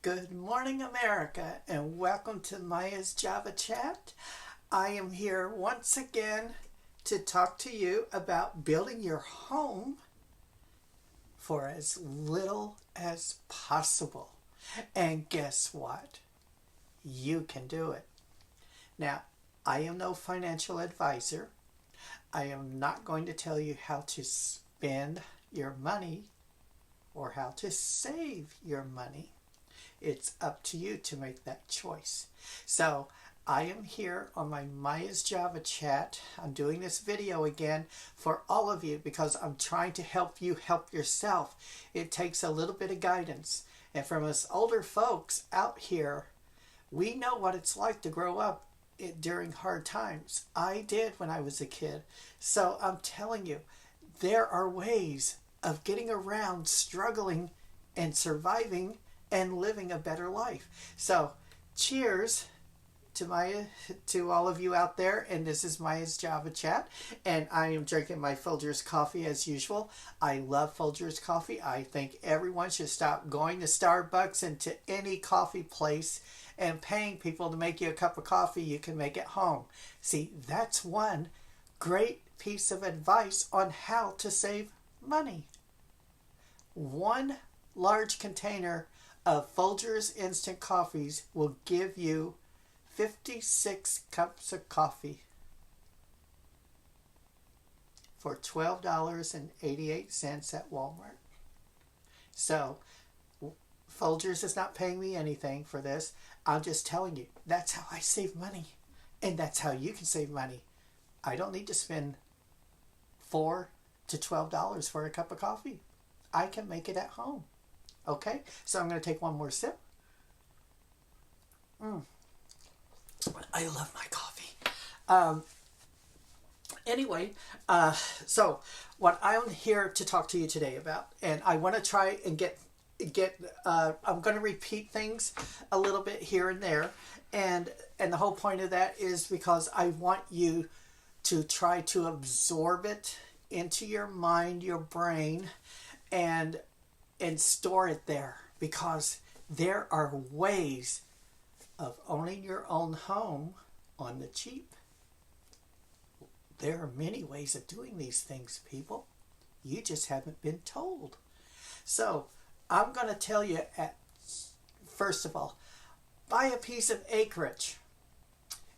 Good morning, America, and welcome to Maya's Java Chat. I am here once again to talk to you about building your home for as little as possible. And guess what? You can do it. Now, I am no financial advisor. I am not going to tell you how to spend your money or how to save your money. It's up to you to make that choice. So I am here on my Maya's Java Chat. I'm doing this video again for all of you because I'm trying to help you help yourself. It takes a little bit of guidance. And from us older folks out here, we know what it's like to grow up during hard times. I did when I was a kid. So I'm telling you, there are ways of getting around struggling and surviving and living a better life. So cheers to all of you out there, and this is Maya's Java Chat, and I am drinking my Folgers coffee as usual. I love Folgers coffee. I think everyone should stop going to Starbucks and to any coffee place and paying people to make you a cup of coffee you can make at home. See, that's one great piece of advice on how to save money. One large container of Folgers instant coffees will give you 56 cups of coffee for $12.88 at Walmart. So Folgers is not paying me anything for this. I'm just telling you, that's how I save money, and that's how you can save money. I don't need to spend $4 to $12 for a cup of coffee. I can make it at home. Okay, so I'm going to take one more sip. I love my coffee. Anyway, so what I'm here to talk to you today about, and I want to try and get I'm going to repeat things a little bit here and there, and the whole point of that is because I want you to try to absorb it into your mind, your brain, and store it there, because there are ways of owning your own home on the cheap. There are many ways of doing these things, people. You just haven't been told. So I'm going to tell you, first of all, buy a piece of acreage.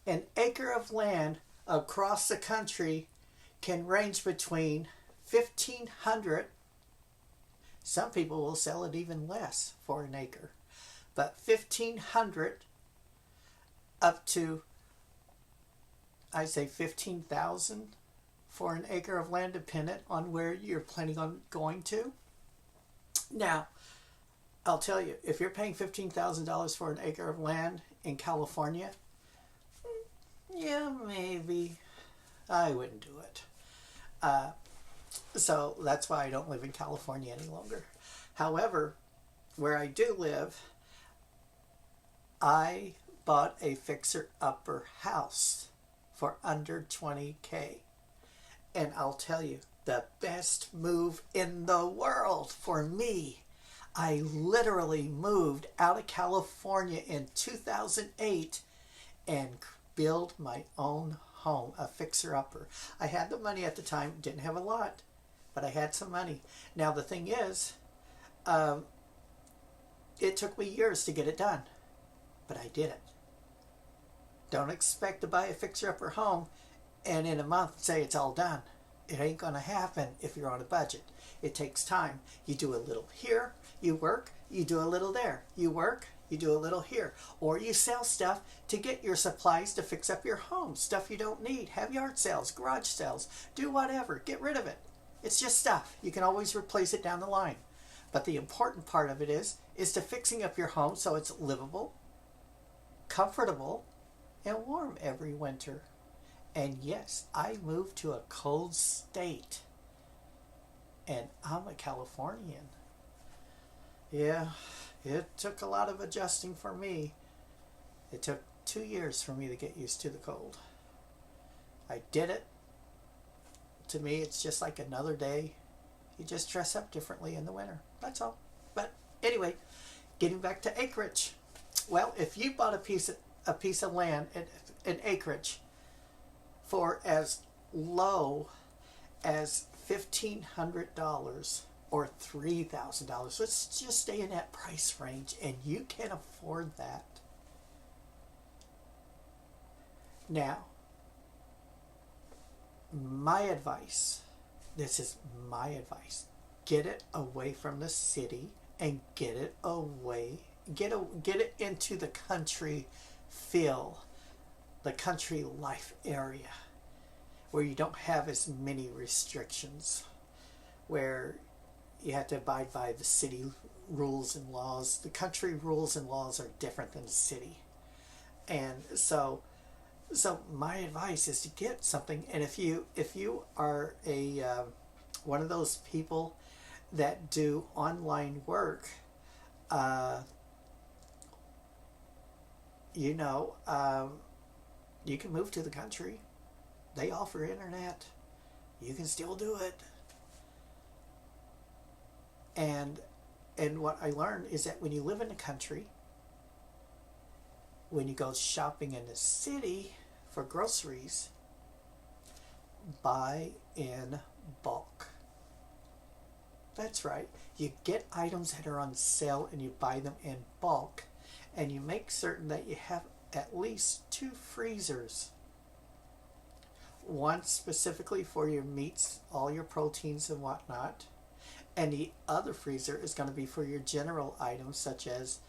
An acre of land across the country can range between $1,500. Some people will sell it even less for an acre, but $1,500 up to, I say, $15,000 for an acre of land, dependent on where you're planning on going to. Now, I'll tell you, if you're paying $15,000 for an acre of land in California, yeah, maybe I wouldn't do it. So that's why I don't live in California any longer. However, where I do live, I bought a fixer-upper house for under $20K. And I'll tell you, the best move in the world for me. I literally moved out of California in 2008 and built my own home, a fixer-upper. I had the money at the time, didn't have a lot, but I had some money. Now the thing is, it took me years to get it done, but I did it. Don't expect to buy a fixer-upper home and in a month say it's all done. It ain't going to happen if you're on a budget. It takes time. You do a little here, you work, you do a little there. You work, you do a little here. Or you sell stuff to get your supplies to fix up your home. Stuff you don't need. Have yard sales, garage sales. Do whatever. Get rid of it. It's just stuff. You can always replace it down the line. But the important part of it is to fixing up your home so it's livable, comfortable, and warm every winter. And yes, I moved to a cold state. And I'm a Californian. Yeah, it took a lot of adjusting for me. It took 2 years for me to get used to the cold. I did it. To me, it's just like another day. You just dress up differently in the winter. That's all. But anyway, Getting back to acreage. Well, if you bought a piece of land, an acreage, for as low as $1,500 or $3,000, let's just stay in that price range, and you can afford that. Now, my advice, this is my advice, get it away from the city and get it away, get it into the country feel, the country life area, where you don't have as many restrictions, where you have to abide by the city rules and laws. The country rules and laws are different than the city. And so my advice is to get something. And if you are a one of those people that do online work, you know, you can move to the country. They offer internet. You can still do it. And what I learned is that when you live in the country, when you go shopping in the city for groceries, buy in bulk. That's right. You get items that are on sale and you buy them in bulk, and you make certain that you have at least 2 freezers. One specifically for your meats, all your proteins and whatnot, and the other freezer is going to be for your general items such as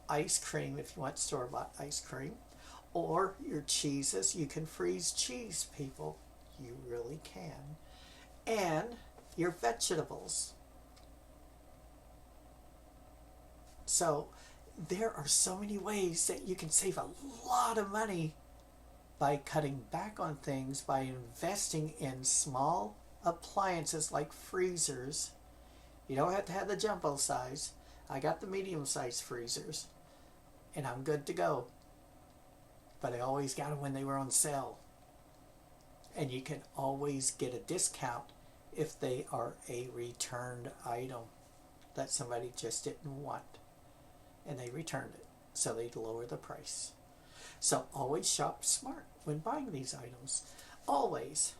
ice cream, if you want store-bought ice cream, or your cheeses. You can freeze cheese, people. You really can. And your vegetables. So there are so many ways that you can save a lot of money by cutting back on things, by investing in small appliances like freezers. You don't have to have the jumbo size. I got the medium size freezers, and I'm good to go. But I always got them when they were on sale. And you can always get a discount if they are a returned item that somebody just didn't want, and they returned it, so they'd lower the price. So always shop smart when buying these items. Always.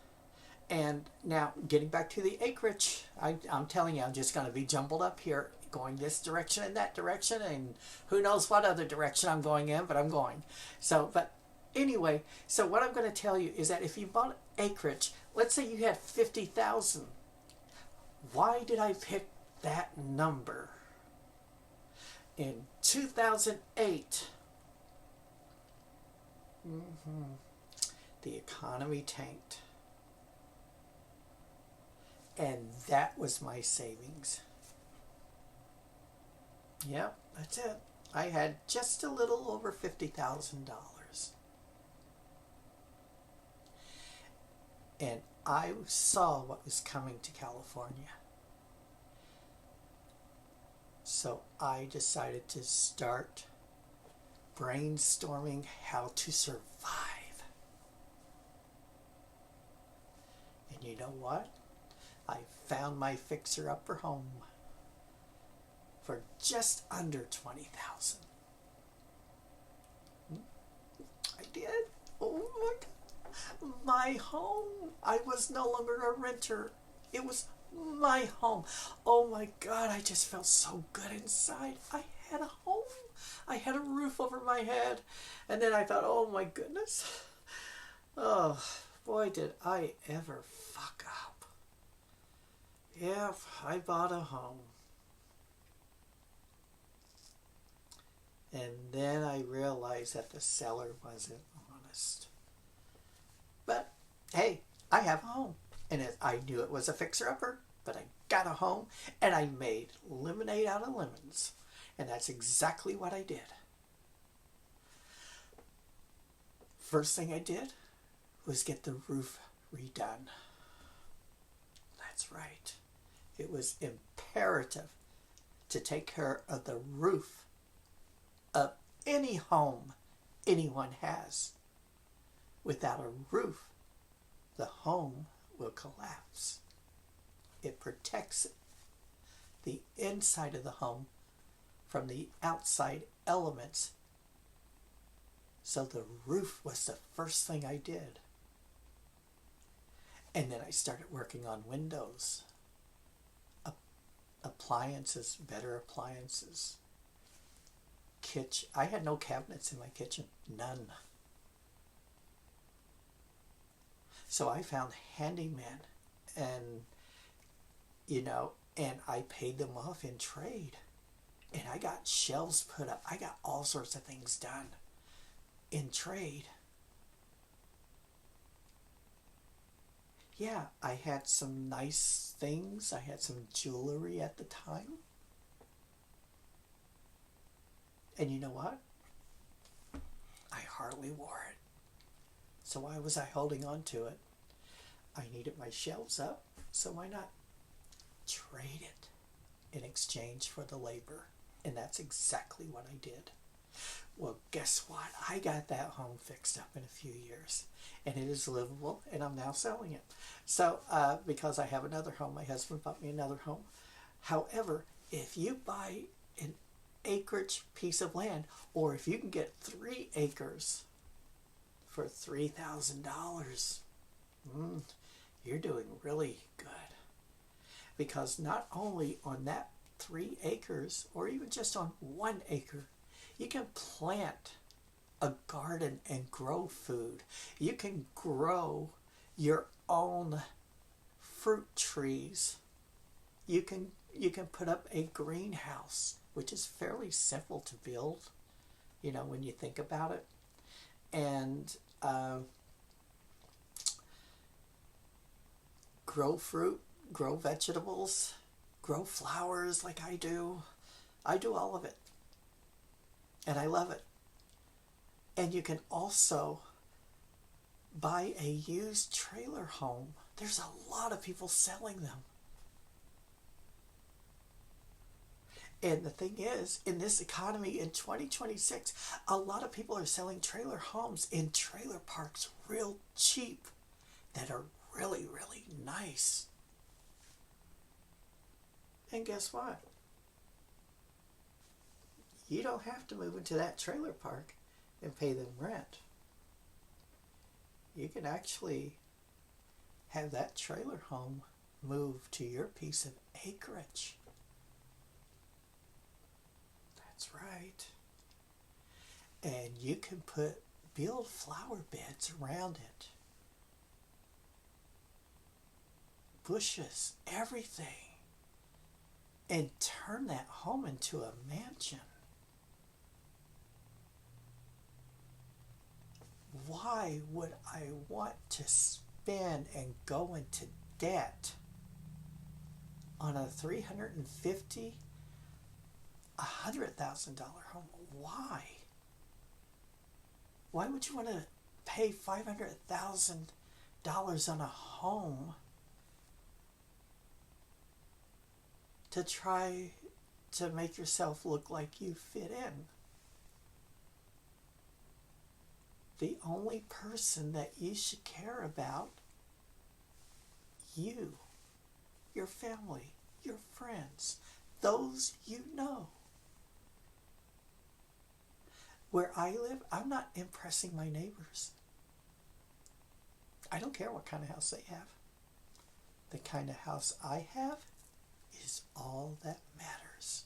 And now, getting back to the acreage, I'm telling you, I'm just going to be jumbled up here, going this direction and that direction, and who knows what other direction I'm going in, but I'm going. So, but anyway, so what I'm going to tell you is that if you bought acreage, let's say you had 50,000. Why did I pick that number? In 2008, the economy tanked. And that was my savings. Yep, that's it. I had just a little over $50,000. And I saw what was coming to California. So I decided to start brainstorming how to survive. And you know what? I found my fixer-upper home for just under $20,000. I did. Oh my God. My home. I was no longer a renter. It was my home. Oh my God, I just felt so good inside. I had a home. I had a roof over my head. And then I thought, oh my goodness. Oh, boy, did I ever fuck up. Yeah, I bought a home. And then I realized that the seller wasn't honest. But, hey, I have a home. And I knew it was a fixer-upper, but I got a home, and I made lemonade out of lemons. And that's exactly what I did. First thing I did was get the roof redone. That's right. It was imperative to take care of the roof of any home anyone has. Without a roof, the home will collapse. It protects the inside of the home from the outside elements. So the roof was the first thing I did. And then I started working on windows, appliances, better appliances. I had no cabinets in my kitchen, none. So I found handymen, and and I paid them off in trade. And I got shelves put up. I got all sorts of things done in trade. Yeah, I had some nice things. I had some jewelry at the time. And you know what? I hardly wore it. So why was I holding on to it? I needed my shelves up, so why not trade it in exchange for the labor? And that's exactly what I did. Well, guess what? I got that home fixed up in a few years, and it is livable, and I'm now selling it. So, because I have another home, my husband bought me another home. However, if you buy an acreage piece of land, or if you can get 3 acres for $3,000, you're doing really good. Because not only on that 3 acres, or even just on 1 acre, you can plant a garden and grow food. You can grow your own fruit trees. You can put up a greenhouse, which is fairly simple to build, when you think about it. And grow fruit, grow vegetables, grow flowers like I do. I do all of it. And I love it. And you can also buy a used trailer home. There's a lot of people selling them. And the thing is, in this economy in 2026, a lot of people are selling trailer homes in trailer parks real cheap that are really, really nice. And guess what? You don't have to move into that trailer park and pay them rent. You can actually have that trailer home move to your piece of acreage. That's right. And you can build flower beds around it. Bushes, everything. And turn that home into a mansion. Why would I want to spend and go into debt on a $350,000, $100,000 home? Why? Why would you want to pay $500,000 on a home to try to make yourself look like you fit in? The only person that you should care about, you, your family, your friends, those you know. Where I live, I'm not impressing my neighbors. I don't care what kind of house they have. The kind of house I have is all that matters.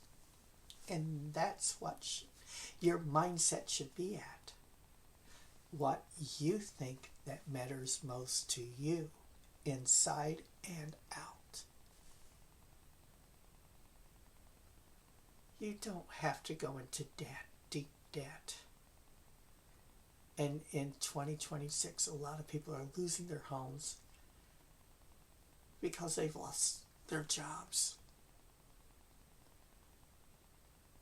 And that's what your mindset should be at. What you think that matters most to you, inside and out. You don't have to go into debt, deep debt. And in 2026, a lot of people are losing their homes because they've lost their jobs.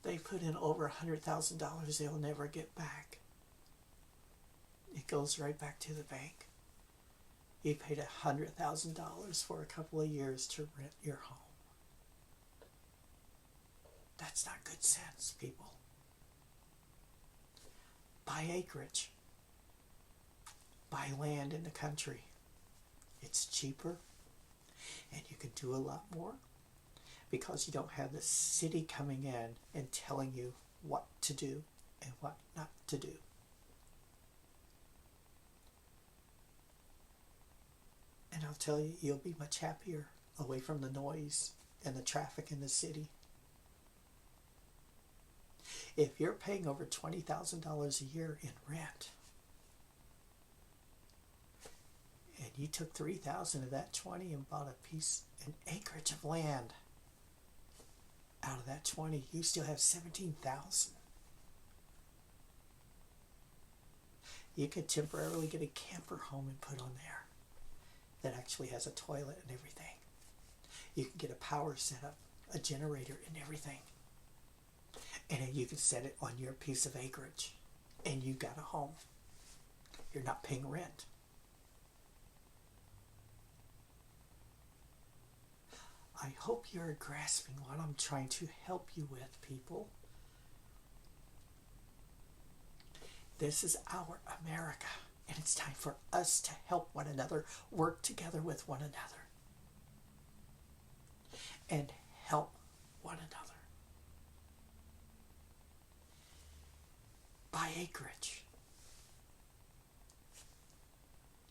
They put in over $100,000 they'll never get back. It goes right back to the bank. You paid $100,000 for a couple of years to rent your home. That's not good sense, people. Buy acreage. Buy land in the country. It's cheaper, and you can do a lot more because you don't have the city coming in and telling you what to do and what not to do. And I'll tell you, you'll be much happier away from the noise and the traffic in the city. If you're paying over $20,000 a year in rent, and you took $3,000 of that 20 and bought an acreage of land, out of that 20, you still have 17,000. You could temporarily get a camper home and put on there that actually has a toilet and everything. You can get a power setup, a generator and everything. And then you can set it on your piece of acreage and you got a home. You're not paying rent. I hope you're grasping what I'm trying to help you with, people. This is our America, and it's time for us to help one another, work together with one another, and help one another. Buy acreage.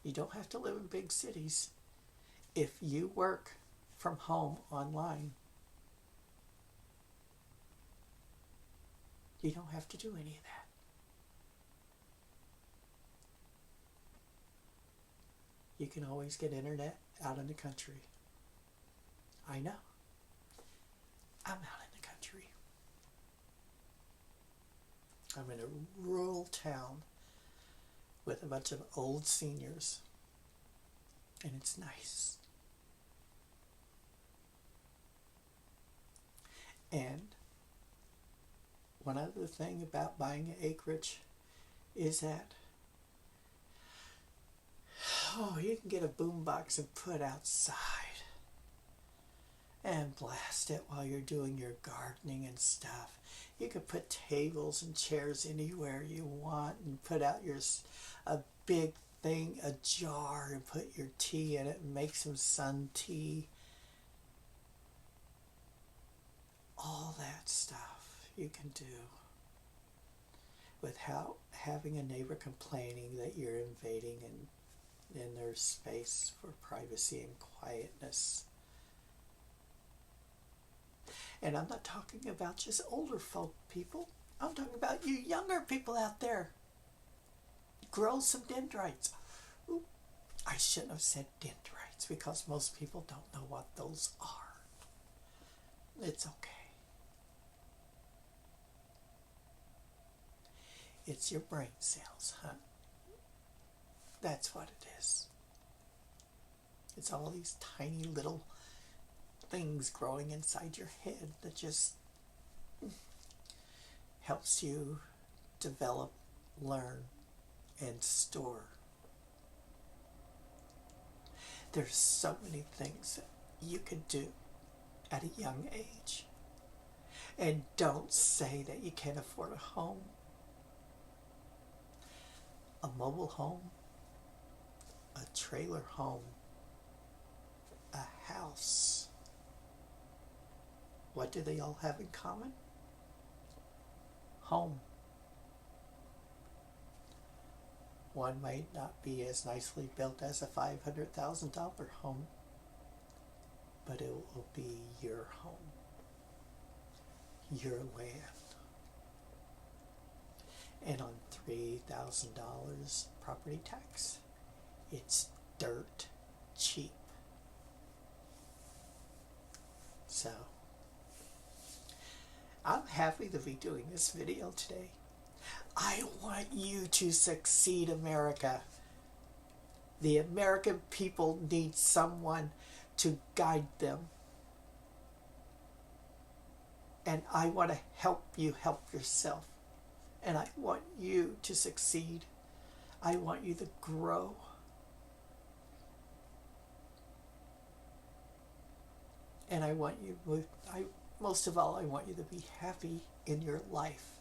You don't have to live in big cities. If you work from home online, you don't have to do any of that. You can always get internet out in the country. I know. I'm out in the country. I'm in a rural town with a bunch of old seniors, and it's nice. And one other thing about buying an acreage is that, you can get a boombox and put outside and blast it while you're doing your gardening and stuff. You can put tables and chairs anywhere you want and put out a big thing, a jar, and put your tea in it and make some sun tea. All that stuff you can do without having a neighbor complaining that you're invading and in their space for privacy and quietness. And I'm not talking about just older folk, people. I'm talking about you younger people out there. Grow some dendrites. Ooh, I shouldn't have said dendrites because most people don't know what those are. It's okay. It's your brain cells, huh? That's what it is. It's all these tiny little things growing inside your head that just helps you develop, learn, and store. There's so many things that you can do at a young age. And don't say that you can't afford a home. A mobile home, a trailer home, a house. What do they all have in common? Home. One might not be as nicely built as a $500,000 home, but it will be your home, your land. And on $3,000 property tax, it's dirt cheap. So, I'm happy to be doing this video today. I want you to succeed, America. The American people need someone to guide them. And I want to help you help yourself. And I want you to succeed. I want you to grow. And I want you, most of all, I want you to be happy in your life.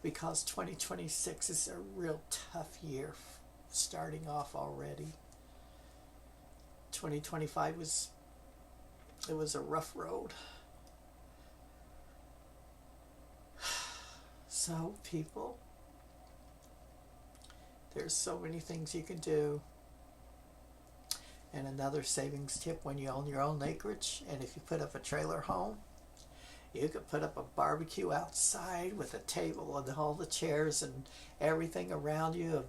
Because 2026 is a real tough year starting off already. 2025 was It was a rough road. So, people, there's so many things you can do. And another savings tip, when you own your own acreage, and if you put up a trailer home, you could put up a barbecue outside with a table and all the chairs and everything around you,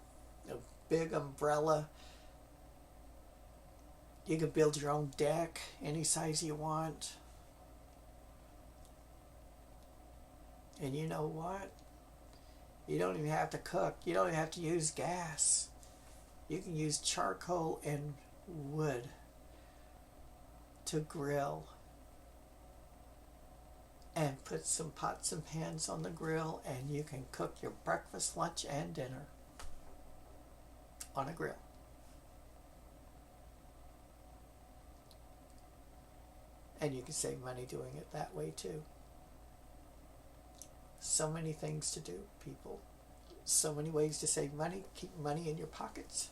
a big umbrella. You could build your own deck any size you want. And you know what? You don't even have to cook. You don't even have to use gas. You can use charcoal and wood to grill. And put some pots and pans on the grill, and you can cook your breakfast, lunch, and dinner on a grill. And you can save money doing it that way too. So many things to do, people. So many ways to save money. Keep money in your pockets.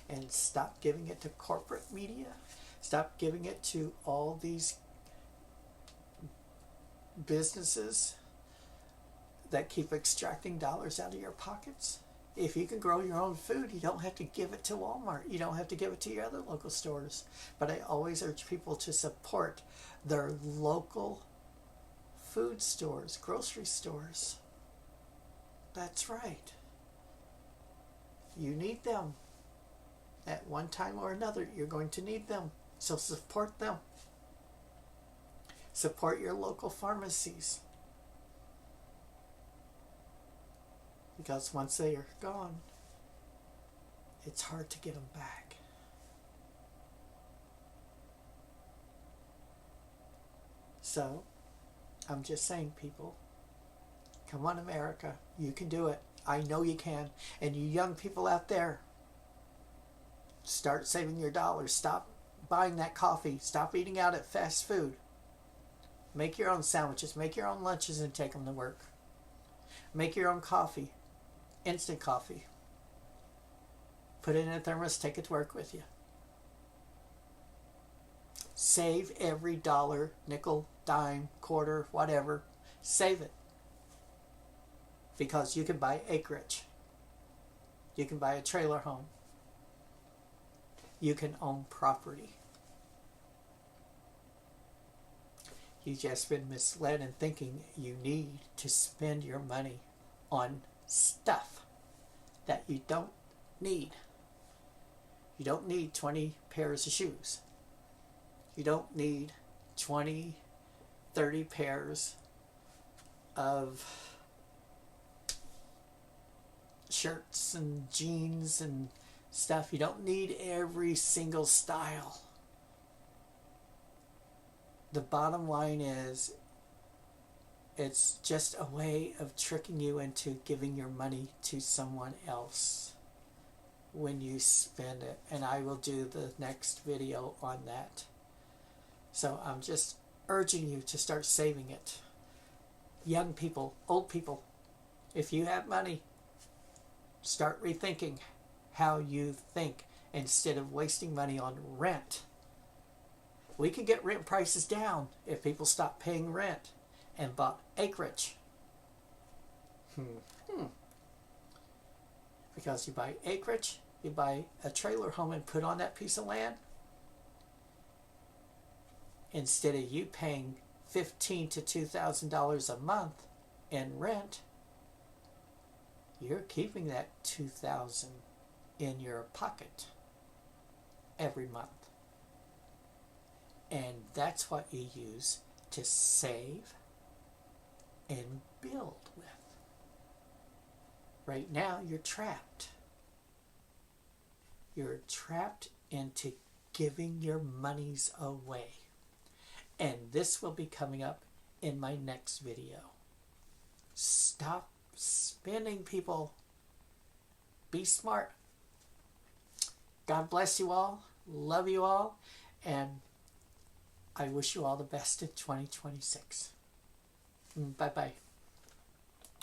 And stop giving it to corporate media. Stop giving it to all these businesses that keep extracting dollars out of your pockets. If you can grow your own food, you don't have to give it to Walmart. You don't have to give it to your other local stores. But I always urge people to support their local food stores, grocery stores. That's right. You need them. At one time or another, you're going to need them. So support them. Support your local pharmacies. Because once they are gone, it's hard to get them back. So, I'm just saying, people, come on, America, you can do it. I know you can. And you young people out there, start saving your dollars. Stop buying that coffee. Stop eating out at fast food. Make your own sandwiches. Make your own lunches and take them to work. Make your own coffee. Instant coffee. Put it in a thermos. Take it to work with you. Save every dollar, nickel, dime, quarter, whatever. Save it. Because you can buy acreage. You can buy a trailer home. You can own property. You've just been misled in thinking you need to spend your money on stuff that you don't need. You don't need 20 pairs of shoes. You don't need 20, 30 pairs of shirts and jeans and stuff. You don't need every single style. The bottom line is, it's just a way of tricking you into giving your money to someone else when you spend it. And I will do the next video on that. So I'm just urging you to start saving it. Young people, old people, if you have money, start rethinking how you think instead of wasting money on rent. We can get rent prices down if people stop paying rent and bought acreage. Because you buy acreage, you buy a trailer home and put on that piece of land. Instead of you paying $1,500 to $2,000 a month in rent, you're keeping that $2,000 in your pocket every month. And that's what you use to save and build with. Right now, you're trapped. You're trapped into giving your monies away. And this will be coming up in my next video. Stop spending, people. Be smart. God bless you all. Love you all. And I wish you all the best in 2026. Bye-bye.